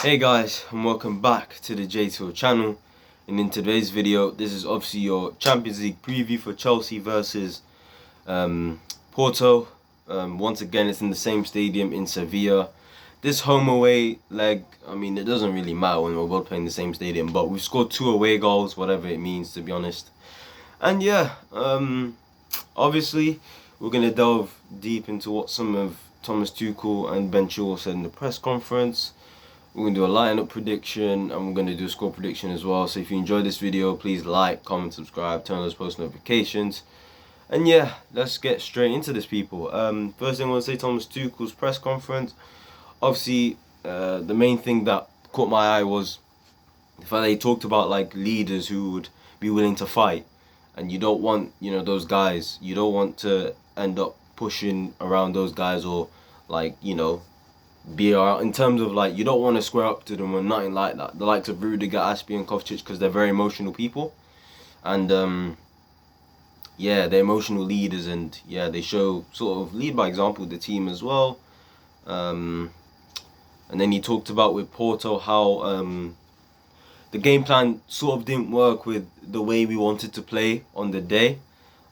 Hey guys, and welcome back to the Untitled channel. And in today's video, this is obviously your Champions League preview for Chelsea versus Porto. Once again, it's in the same stadium in Sevilla. This home away leg, I mean, it doesn't really matter when we're both playing the same stadium, but we've scored 2 away goals, whatever it means, to be honest. And yeah, obviously, we're going to delve deep into what some of Thomas Tuchel and Ben Chilwell said in the press conference. We're going to do a lineup prediction, and we're going to do a score prediction as well. So if you enjoyed this video, please like, comment, subscribe, turn on those post notifications. And yeah, let's get straight into this, people. First thing I want to say, Thomas Tuchel's press conference. Obviously, the main thing that caught my eye was the fact that he talked about like leaders who would be willing to fight. And you don't want, those guys. You don't want to end up pushing around those guys or like, be in terms of like you don't want to square up to them or nothing like that. The likes of Rudiger, Aspie and Kovacic, because they're very emotional people, and yeah, they're emotional leaders, and yeah, they show sort of lead by example with the team as well. And then he talked about with Porto how the game plan sort of didn't work with the way we wanted to play on the day.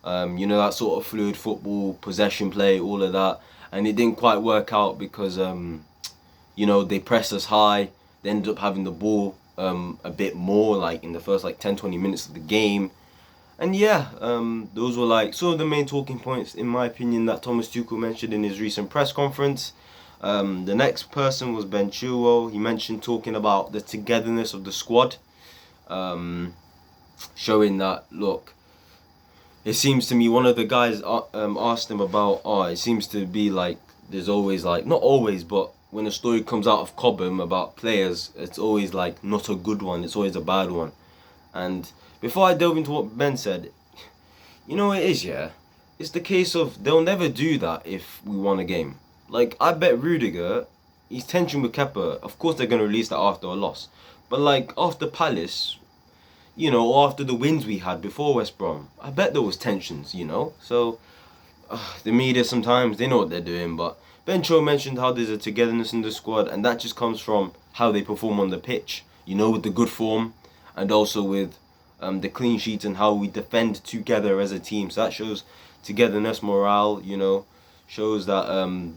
That sort of fluid football, possession play, all of that. And it didn't quite work out because, they pressed us high. They ended up having the ball a bit more, like in the first 10-20 minutes of the game. And yeah, those were like some of the main talking points, in my opinion, that Thomas Tuchel mentioned in his recent press conference. The next person was Ben Chilwell. He mentioned talking about the togetherness of the squad, showing that, look, it seems to me one of the guys asked him about, it seems to be like there's always like, not always, but when a story comes out of Cobham about players, it's always like not a good one, it's always a bad one. And before I delve into what Ben said, it is, yeah, it's the case of they'll never do that if we won a game. Like, I bet Rudiger, he's tension with Kepa, of course they're going to release that after a loss. But like, after Palace, or after the wins we had before West Brom, I bet there was tensions, So, the media sometimes, they know what they're doing, but Ben Chilwell mentioned how there's a togetherness in the squad, and that just comes from how they perform on the pitch, with the good form, and also with the clean sheets and how we defend together as a team. So that shows togetherness, morale, shows that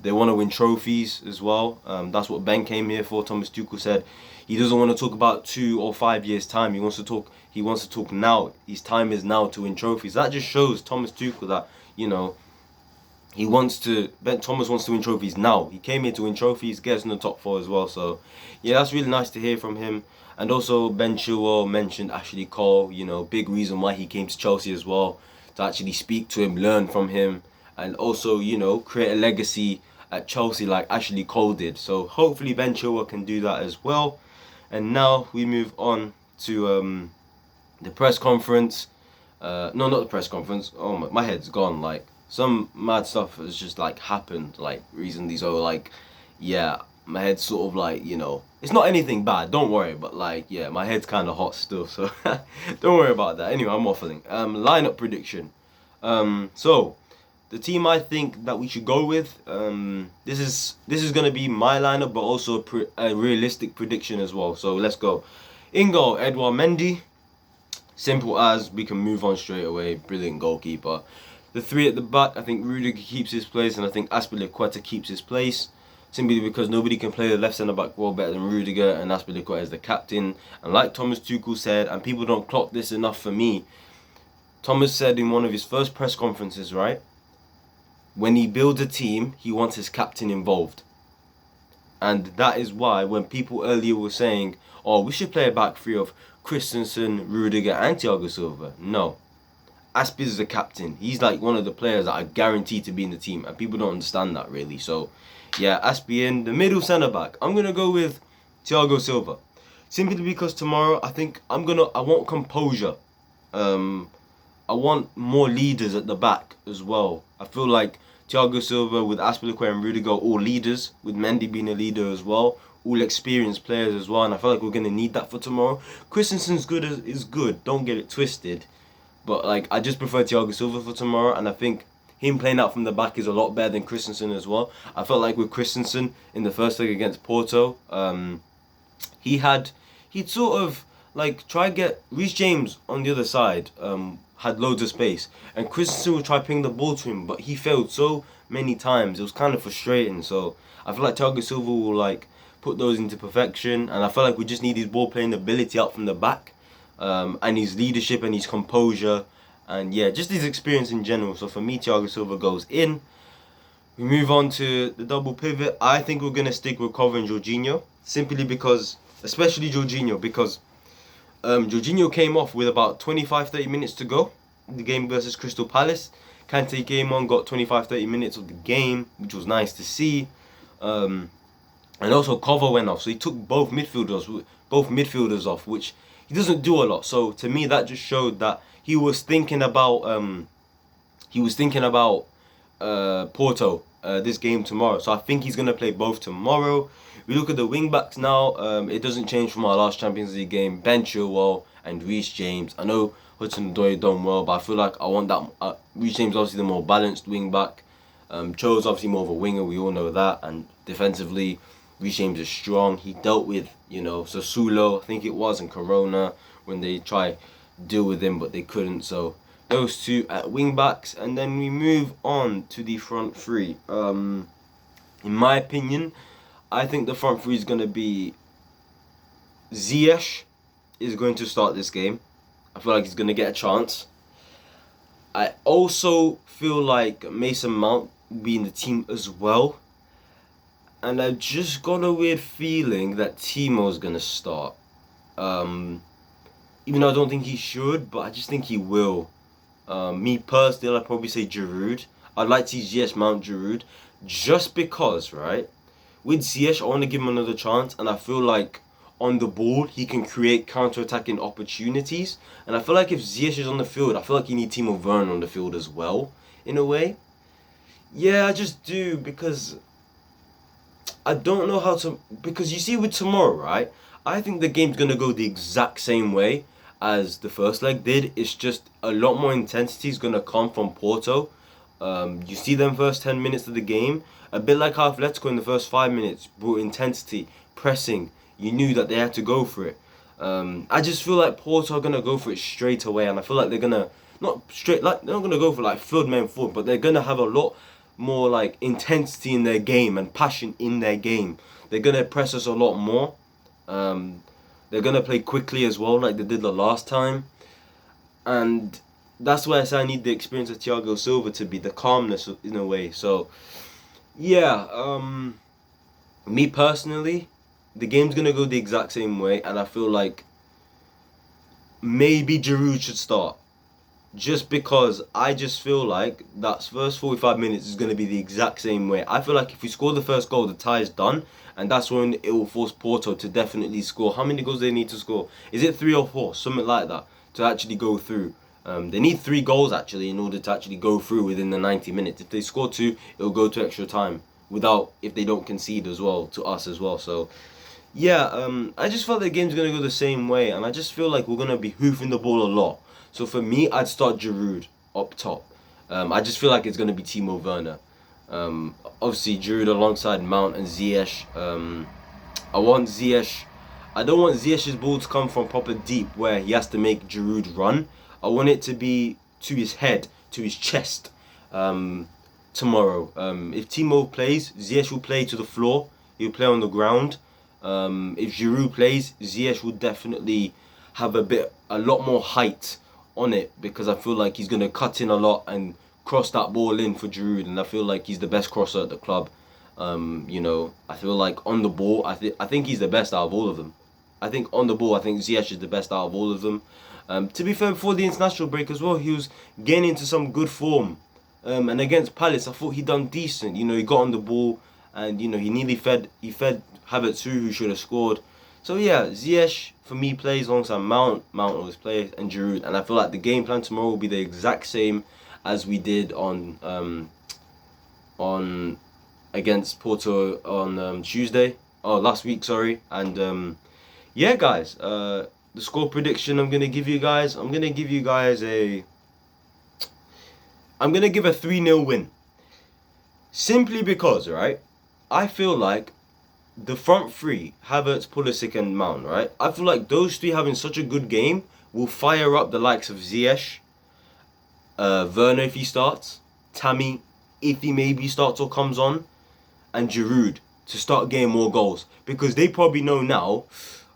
they want to win trophies as well. That's what Ben came here for. Thomas Tuchel said he doesn't want to talk about 2 or 5 years' time. He wants to talk now. His time is now to win trophies. That just shows Thomas Tuchel that, Ben Thomas wants to win trophies now. He came here to win trophies, get us in the top 4 as well. So, yeah, that's really nice to hear from him. And also, Ben Chilwell mentioned Ashley Cole, big reason why he came to Chelsea as well, to actually speak to him, learn from him, and also, create a legacy at Chelsea like Ashley Cole did. So, hopefully, Ben Chilwell can do that as well. And now we move on to the press conference. No, not the press conference. Oh, my head's gone. Like, some mad stuff has just happened recently. So yeah, my head's sort of it's not anything bad, don't worry, but yeah, my head's kind of hot still, so don't worry about that. Anyway, I'm waffling. Lineup prediction. So the team I think that we should go with, this is gonna be my lineup, but also a realistic prediction as well. So let's go. In goal, Edouard Mendy. Simple as, we can move on straight away. Brilliant goalkeeper. The 3 at the back, I think Rudiger keeps his place, and I think Azpilicueta keeps his place. Simply because nobody can play the left centre back role better than Rudiger, and Azpilicueta is the captain. And like Thomas Tuchel said, and people don't clock this enough for me, Thomas said in one of his first press conferences, right, when he builds a team, he wants his captain involved. And that is why when people earlier were saying, we should play a back 3 of Christensen, Rudiger and Thiago Silva. No. Aspie is the captain. He's like one of the players that are guaranteed to be in the team, and people don't understand that really. So, yeah, Aspie in the middle centre back. I'm gonna go with Thiago Silva, simply because tomorrow I think I want composure. I want more leaders at the back as well. I feel like Thiago Silva with Azpilicueta and Rudiger all leaders, with Mendy being a leader as well. All experienced players as well, and I feel like we're gonna need that for tomorrow. Christensen's is good. Don't get it twisted. But I just prefer Thiago Silva for tomorrow, and I think him playing out from the back is a lot better than Christensen as well. I felt like with Christensen in the first leg against Porto, he'd sort of like try get Reece James on the other side, had loads of space, and Christensen would try ping the ball to him, but he failed so many times. It was kind of frustrating. So I feel like Thiago Silva will like put those into perfection, and I feel like we just need his ball playing ability out from the back, and his leadership and his composure, and yeah, just his experience in general. So for me, Thiago Silva goes in. We move on to the double pivot. I think we're gonna stick with Cover and Jorginho, simply because, especially Jorginho, because Jorginho came off with about 25-30 minutes to go in the game versus Crystal Palace. Kante came on, got 25-30 minutes of the game, which was nice to see. And also Cover went off, so he took both midfielders off, which he doesn't do a lot. So to me, that just showed that he was thinking about Porto this game tomorrow. So I think he's gonna play both tomorrow. We look at the wingbacks now. It doesn't change from our last Champions League game. Ben Chilwell and Reece James. I know Hudson-Odoi done well, but I feel like I want that. Reece James obviously the more balanced wingback. Cho's obviously more of a winger. We all know that. And defensively, Reece James is strong. He dealt with Sassuolo, I think it was, and Corona when they try deal with him, but they couldn't. So those two at wing backs, and then we move on to the front three. In my opinion, I think the front three is going to be Ziyech is going to start this game. I feel like he's going to get a chance. I also feel like Mason Mount will be in the team as well. And I've just got a weird feeling that Timo's going to start. Even though I don't think he should, but I just think he will. Me personally, I'd probably say Giroud. I'd like to see Ziyech Mount Giroud, just because, right? With Ziyech, I want to give him another chance, and I feel like on the ball he can create counter-attacking opportunities. And I feel like if Ziyech is on the field, I feel like you need Timo Werner on the field as well, in a way. Yeah, I just do, because I don't know how to. Because you see, with tomorrow, right? I think the game's gonna go the exact same way as the first leg did. It's just a lot more intensity is gonna come from Porto. You see them first 10 minutes of the game, a bit like how Atletico in the first 5 minutes brought intensity, pressing. You knew that they had to go for it. I just feel like Porto are gonna go for it straight away, and I feel like they're gonna not straight like they're not gonna go for like field men forward, but they're gonna have a lot more like intensity in their game and passion in their game. They're gonna press us a lot more. They're gonna play quickly as well, like they did the last time, and that's why I say I need the experience of Thiago Silva to be the calmness in a way. So, yeah, me personally, the game's gonna go the exact same way, and I feel like maybe Giroud should start, just because I just feel like that first 45 minutes is gonna be the exact same way. I feel like if we score the first goal, the tie is done. And that's when it will force Porto to definitely score. How many goals do they need to score? Is it 3 or 4? Something like that. To actually go through. They need 3 goals actually in order to actually go through within the 90 minutes. If they score 2, it'll go to extra time. If they don't concede as well, to us as well. So, yeah, I just felt the game's going to go the same way. And I just feel like we're going to be hoofing the ball a lot. So for me, I'd start Giroud up top. I just feel like it's going to be Timo Werner. Obviously Giroud alongside Mount and Ziyech. I don't want Ziyech's ball to come from proper deep where he has to make Giroud run. I want it to be to his head, to his chest. Tomorrow, if Timo plays, Ziyech will play to the floor. He'll play on the ground. If Giroud plays, Ziyech will definitely have a lot more height on it, because I feel like he's gonna cut in a lot and cross that ball in for Giroud, and I feel like he's the best crosser at the club. I feel like on the ball, I think he's the best out of all of them. I think on the ball, I think Ziyech is the best out of all of them. To be fair, before the international break as well, he was getting into some good form. And against Palace, I thought he done decent. He got on the ball, and he nearly fed Havertz who should have scored. So yeah, Ziyech for me plays alongside Mount always plays, and Giroud, and I feel like the game plan tomorrow will be the exact same as we did on against Porto on Tuesday. Oh, last week, sorry. And yeah, guys, the score prediction I'm gonna give you guys. I'm gonna give a 3-0 win. Simply because, right? I feel like the front three, Havertz, Pulisic and Mount, right? I feel like those three having such a good game will fire up the likes of Ziyech, Werner if he starts, Tammy if he maybe starts or comes on, and Giroud to start getting more goals. Because they probably know now,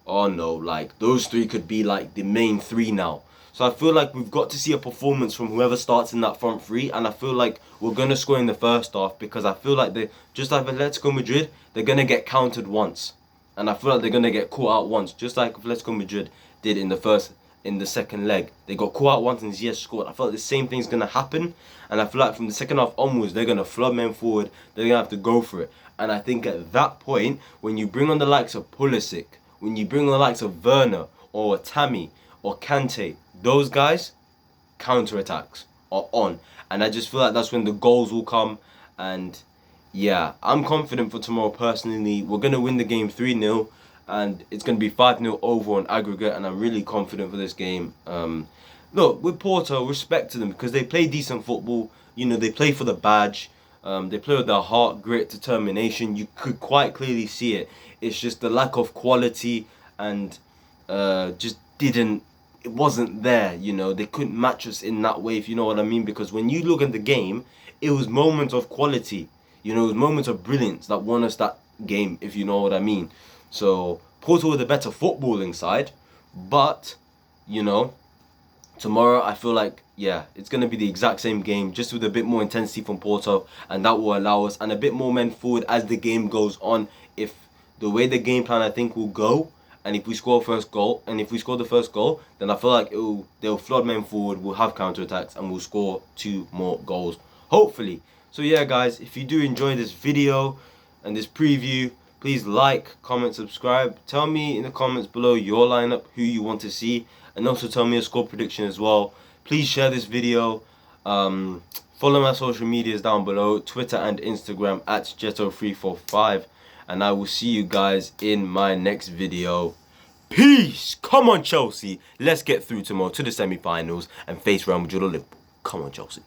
oh no, like those three could be like the main three now. So I feel like we've got to see a performance from whoever starts in that front three, and I feel like we're gonna score in the first half because I feel like they, just like Atletico Madrid, they're gonna get countered once, and I feel like they're gonna get caught out once, just like Atletico Madrid did in the second leg. They got caught out once and Ziyech scored. I feel like the same thing's gonna happen, and I feel like from the second half onwards, they're gonna flood men forward. They're gonna have to go for it, and I think at that point, when you bring on the likes of Pulisic, when you bring on the likes of Werner or Tammy or Kante, those guys, counter-attacks are on. And I just feel like that's when the goals will come. And yeah, I'm confident for tomorrow personally. We're going to win the game 3-0. And it's going to be 5-0 over on aggregate. And I'm really confident for this game. Look, with Porto, respect to them because they play decent football. You know, they play for the badge. They play with their heart, grit, determination. You could quite clearly see it. It's just the lack of quality and just it wasn't there, you know. They couldn't match us in that way, if you know what I mean. Because when you look at the game, it was moments of quality. You know, it was moments of brilliance that won us that game, if you know what I mean. So, Porto were the better footballing side. But, you know, tomorrow I feel like, yeah, it's going to be the exact same game, just with a bit more intensity from Porto. And that will allow us, and a bit more men forward as the game goes on. If the way the game plan, I think, will go, and if we score the first goal, then I feel like they'll flood men forward, we'll have counter-attacks, and we'll score 2 more goals, hopefully. So yeah, guys, if you do enjoy this video and this preview, please like, comment, subscribe. Tell me in the comments below your lineup, who you want to see, and also tell me a score prediction as well. Please share this video. Follow my social medias down below, Twitter and Instagram at Jetto345. And I will see you guys in my next video. Peace! Come on, Chelsea. Let's get through tomorrow to the semi-finals and face Real Madrid or Liverpool. Come on, Chelsea.